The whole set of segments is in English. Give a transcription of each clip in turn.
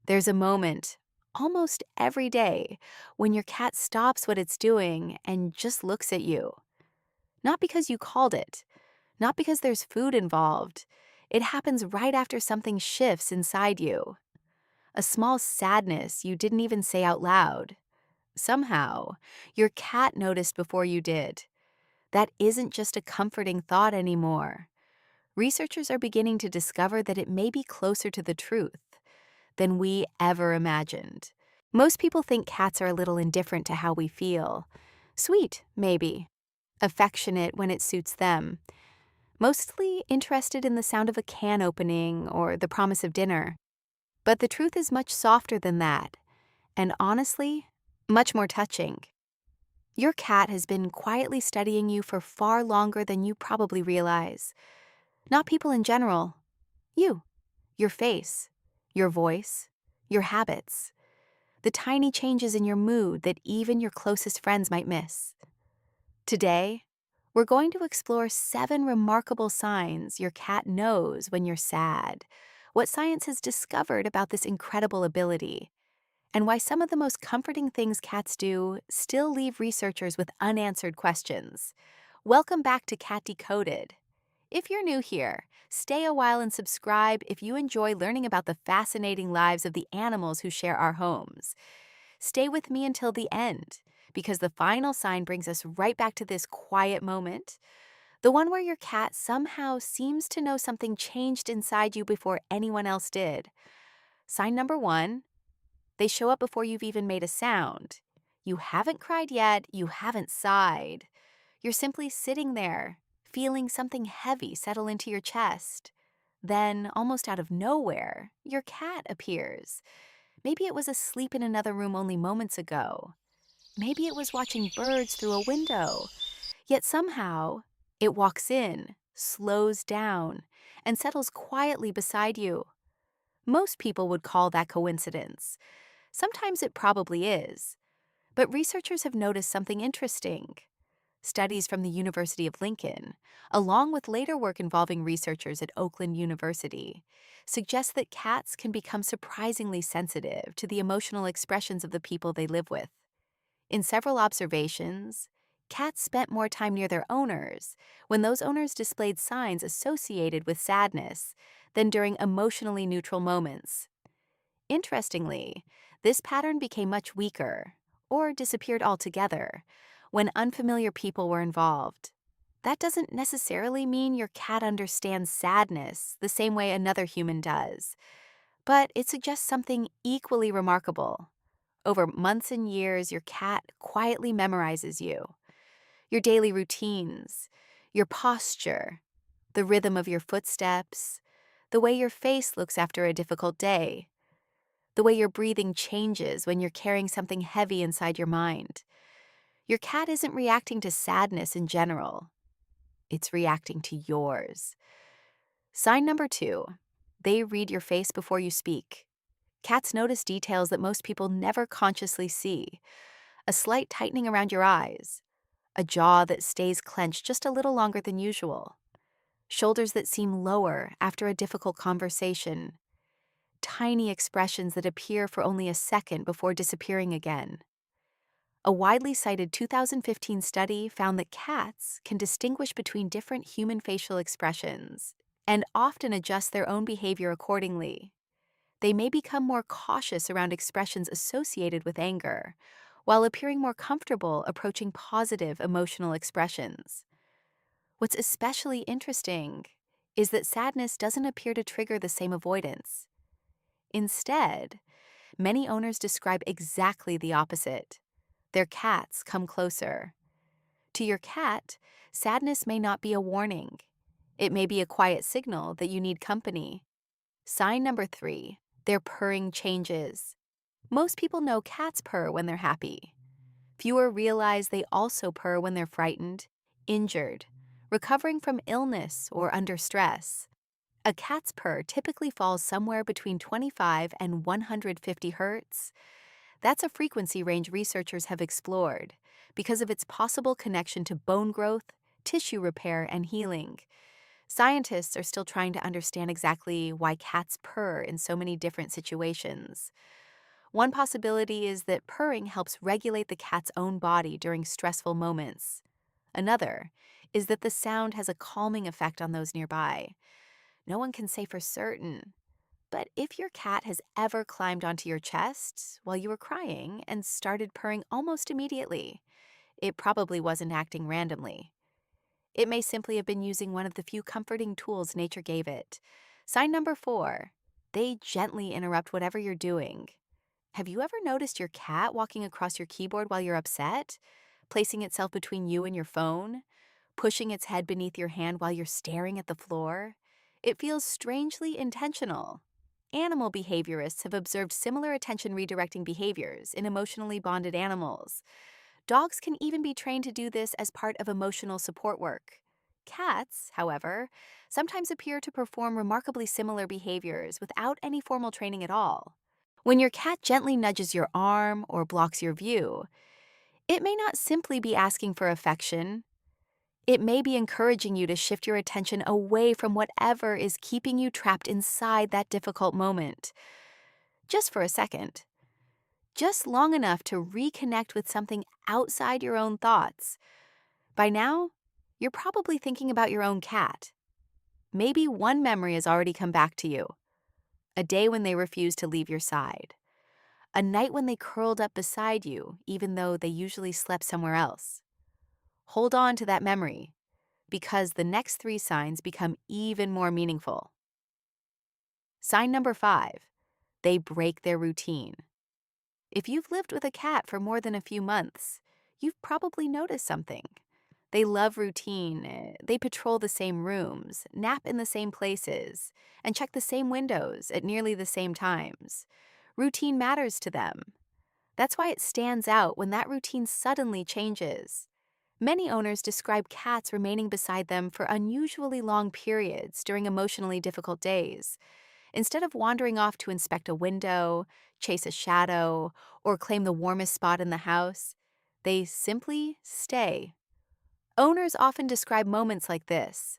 There's a moment, almost every day, when your cat stops what it's doing and just looks at you. Not because you called it, not because there's food involved. It happens right after something shifts inside you. A small sadness you didn't even say out loud. Somehow, your cat noticed before you did. That isn't just a comforting thought anymore. Researchers are beginning to discover that it may be closer to the truth than we ever imagined. Most people think cats are a little indifferent to how we feel. Sweet, maybe. Affectionate when it suits them. Mostly interested in the sound of a can opening or the promise of dinner. But the truth is much softer than that, and honestly, much more touching. Your cat has been quietly studying you for far longer than you probably realize. Not people in general. You. Your face. Your voice. Your habits. The tiny changes in your mood that even your closest friends might miss. Today, we're going to explore 7 remarkable signs your cat knows when you're sad, what science has discovered about this incredible ability, and why some of the most comforting things cats do still leave researchers with unanswered questions. Welcome back to Cat Decoded. If you're new here, stay a while and subscribe if you enjoy learning about the fascinating lives of the animals who share our homes. Stay with me until the end, because the final sign brings us right back to this quiet moment, the one where your cat somehow seems to know something changed inside you before anyone else did. Sign number 1, they show up before you've even made a sound. You haven't cried yet, you haven't sighed. You're simply sitting there, feeling something heavy settle into your chest. Then, almost out of nowhere, your cat appears. Maybe it was asleep in another room only moments ago. Maybe it was watching birds through a window. Yet somehow, it walks in, slows down, and settles quietly beside you. Most people would call that coincidence. Sometimes it probably is. But researchers have noticed something interesting. Studies from the University of Lincoln, along with later work involving researchers at Oakland University, suggest that cats can become surprisingly sensitive to the emotional expressions of the people they live with. In several observations, cats spent more time near their owners when those owners displayed signs associated with sadness than during emotionally neutral moments. Interestingly, this pattern became much weaker, or disappeared altogether, when unfamiliar people were involved. That doesn't necessarily mean your cat understands sadness the same way another human does, but it suggests something equally remarkable. Over months and years, your cat quietly memorizes you, your daily routines, your posture, the rhythm of your footsteps, the way your face looks after a difficult day, the way your breathing changes when you're carrying something heavy inside your mind. Your cat isn't reacting to sadness in general. It's reacting to yours. Sign number 2, they read your face before you speak. Cats notice details that most people never consciously see. A slight tightening around your eyes, a jaw that stays clenched just a little longer than usual, shoulders that seem lower after a difficult conversation, tiny expressions that appear for only a second before disappearing again. A widely cited 2015 study found that cats can distinguish between different human facial expressions and often adjust their own behavior accordingly. They may become more cautious around expressions associated with anger, while appearing more comfortable approaching positive emotional expressions. What's especially interesting is that sadness doesn't appear to trigger the same avoidance. Instead, many owners describe exactly the opposite. Their cats come closer. To your cat, sadness may not be a warning. It may be a quiet signal that you need company. Sign number 3, their purring changes. Most people know cats purr when they're happy. Fewer realize they also purr when they're frightened, injured, recovering from illness, or under stress. A cat's purr typically falls somewhere between 25 and 150 hertz. That's a frequency range researchers have explored because of its possible connection to bone growth, tissue repair, and healing. Scientists are still trying to understand exactly why cats purr in so many different situations. One possibility is that purring helps regulate the cat's own body during stressful moments. Another is that the sound has a calming effect on those nearby. No one can say for certain, but if your cat has ever climbed onto your chest while you were crying and started purring almost immediately, it probably wasn't acting randomly. It may simply have been using one of the few comforting tools nature gave it. Sign number 4. They gently interrupt whatever you're doing. Have you ever noticed your cat walking across your keyboard while you're upset? Placing itself between you and your phone? Pushing its head beneath your hand while you're staring at the floor? It feels strangely intentional. Animal behaviorists have observed similar attention redirecting behaviors in emotionally bonded animals. Dogs can even be trained to do this as part of emotional support work. Cats, however, sometimes appear to perform remarkably similar behaviors without any formal training at all. When your cat gently nudges your arm or blocks your view, it may not simply be asking for affection. It may be encouraging you to shift your attention away from whatever is keeping you trapped inside that difficult moment. Just for a second. Just long enough to reconnect with something outside your own thoughts. By now, you're probably thinking about your own cat. Maybe one memory has already come back to you. A day when they refused to leave your side. A night when they curled up beside you, even though they usually slept somewhere else. Hold on to that memory, because the next 3 signs become even more meaningful. Sign number 5. They break their routine. If you've lived with a cat for more than a few months, you've probably noticed something. They love routine. They patrol the same rooms, nap in the same places, and check the same windows at nearly the same times. Routine matters to them. That's why it stands out when that routine suddenly changes. Many owners describe cats remaining beside them for unusually long periods during emotionally difficult days. Instead of wandering off to inspect a window, chase a shadow, or claim the warmest spot in the house, they simply stay. Owners often describe moments like this.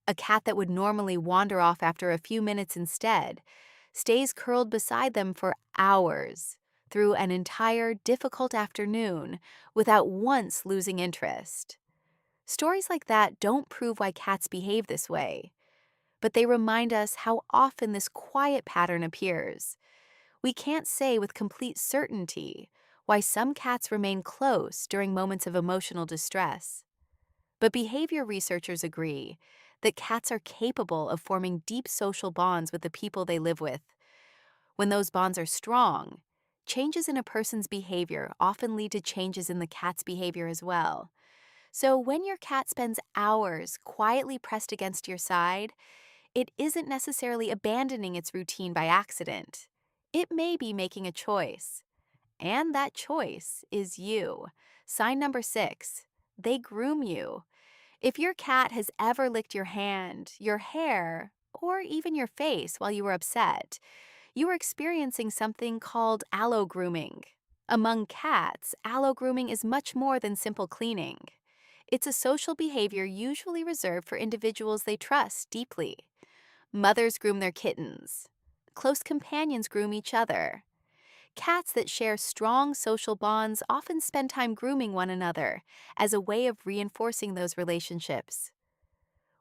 A cat that would normally wander off after a few minutes instead stays curled beside them for hours through an entire difficult afternoon without once losing interest. Stories like that don't prove why cats behave this way, but they remind us how often this quiet pattern appears. We can't say with complete certainty why some cats remain close during moments of emotional distress. But behavior researchers agree that cats are capable of forming deep social bonds with the people they live with. When those bonds are strong, changes in a person's behavior often lead to changes in the cat's behavior as well. So when your cat spends hours quietly pressed against your side, it isn't necessarily abandoning its routine by accident. It may be making a choice. And that choice is you. Sign number 6. They groom you. If your cat has ever licked your hand, your hair, or even your face while you were upset, you are experiencing something called allo grooming. Among cats, allo grooming is much more than simple cleaning. It's a social behavior usually reserved for individuals they trust deeply. Mothers groom their kittens. Close companions groom each other. Cats that share strong social bonds often spend time grooming one another as a way of reinforcing those relationships.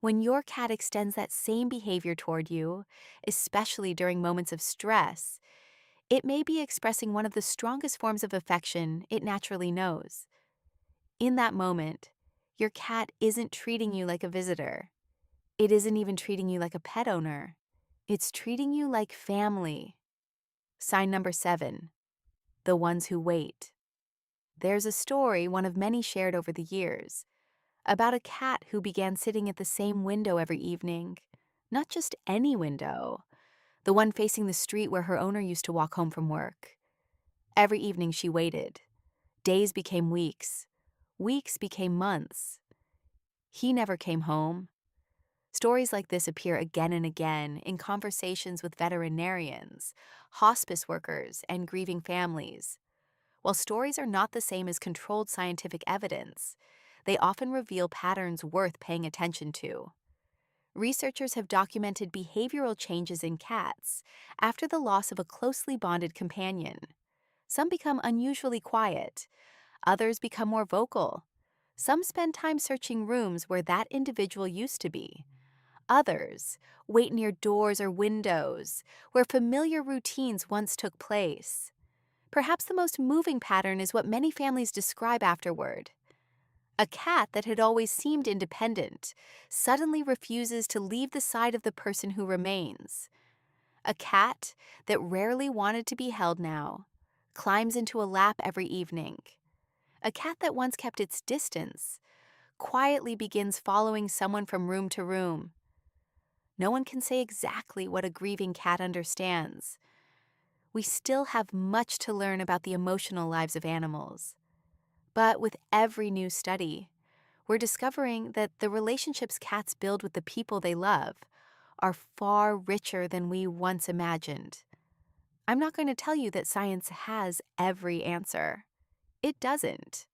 When your cat extends that same behavior toward you, especially during moments of stress, it may be expressing one of the strongest forms of affection it naturally knows. In that moment, your cat isn't treating you like a visitor. It isn't even treating you like a pet owner. It's treating you like family. Sign number 7. The ones who wait. There's a story, one of many shared over the years, about a cat who began sitting at the same window every evening. Not just any window, the one facing the street where her owner used to walk home from work. Every evening she waited. Days became weeks. Weeks became months. He never came home. Stories like this appear again and again in conversations with veterinarians, hospice workers, and grieving families. While stories are not the same as controlled scientific evidence, they often reveal patterns worth paying attention to. Researchers have documented behavioral changes in cats after the loss of a closely bonded companion. Some become unusually quiet, others become more vocal. Some spend time searching rooms where that individual used to be. Others wait near doors or windows where familiar routines once took place. Perhaps the most moving pattern is what many families describe afterward. A cat that had always seemed independent suddenly refuses to leave the side of the person who remains. A cat that rarely wanted to be held now climbs into a lap every evening. A cat that once kept its distance quietly begins following someone from room to room. No one can say exactly what a grieving cat understands. We still have much to learn about the emotional lives of animals. But with every new study, we're discovering that the relationships cats build with the people they love are far richer than we once imagined. I'm not going to tell you that science has every answer. It doesn't.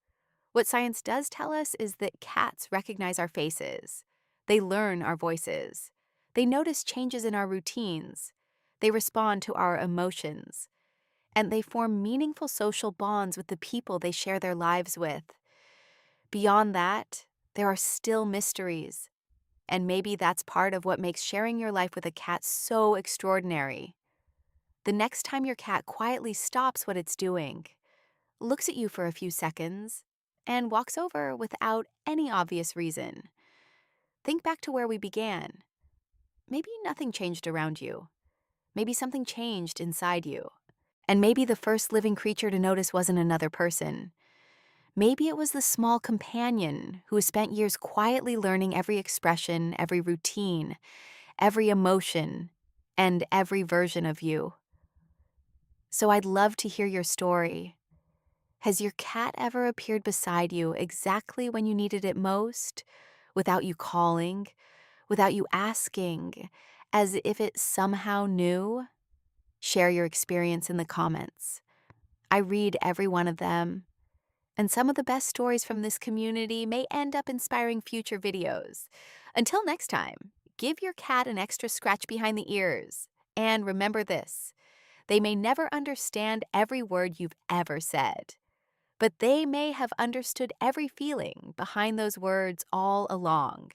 What science does tell us is that cats recognize our faces. They learn our voices. They notice changes in our routines. They respond to our emotions. And they form meaningful social bonds with the people they share their lives with. Beyond that, there are still mysteries. And maybe that's part of what makes sharing your life with a cat so extraordinary. The next time your cat quietly stops what it's doing, looks at you for a few seconds, and walks over without any obvious reason, think back to where we began. Maybe nothing changed around you. Maybe something changed inside you. And maybe the first living creature to notice wasn't another person. Maybe it was the small companion who spent years quietly learning every expression, every routine, every emotion, and every version of you. So I'd love to hear your story. Has your cat ever appeared beside you exactly when you needed it most, without you calling, without you asking, as if it somehow knew? Share your experience in the comments. I read every one of them, and some of the best stories from this community may end up inspiring future videos. Until next time, give your cat an extra scratch behind the ears. And remember this, they may never understand every word you've ever said, but they may have understood every feeling behind those words all along.